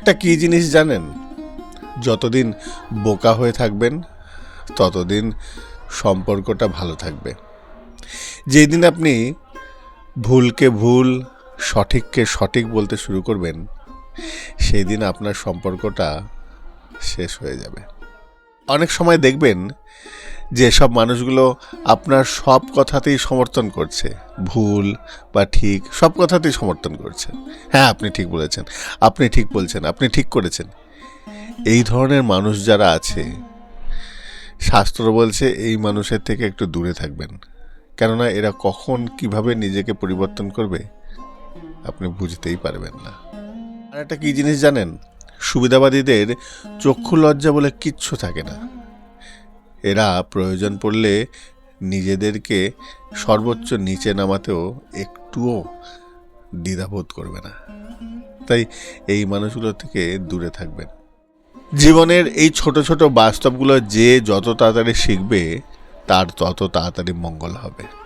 একটা কী জিনিস জানেন? যতদিন বোকা হয়ে থাকবেন ততদিন সম্পর্কটা ভালো থাকবে। যেদিন আপনি ভুলকে ভুল, সঠিককে সঠিক বলতে শুরু করবেন, সেই দিন আপনার সম্পর্কটা শেষ হয়ে যাবে। অনেক সময় দেখবেন যে সব মানুষগুলো আপনার সব কথাতেই সমর্থন করছে, ভুল বা ঠিক সব কথাতেই সমর্থন করছে। হ্যাঁ, আপনি ঠিক বলেছেন, আপনি ঠিক বলছেন, আপনি ঠিক করেছেন। এই ধরনের মানুষ যারা আছে, শাস্ত্র বলছে এই মানুষের থেকে একটু দূরে থাকবেন। কেননা এরা কখন কিভাবে নিজেকে পরিবর্তন করবে আপনি বুঝতেই পারবেন না। আর একটা কী জিনিস জানেন? সুবিধাবাদীদের চক্ষু লজ্জা বলে কিচ্ছু থাকে না। এরা প্রয়োজন পড়লে নিজেদেরকে সর্বোচ্চ নিচে নামাতেও একটুও দ্বিধাবোধ করবে না। তাই এই মানুষগুলো থেকে দূরে থাকবেন। জীবনের এই ছোট ছোট বাস্তবগুলো যে যত তাড়াতাড়ি শিখবে তার তত তাড়াতাড়ি মঙ্গল হবে।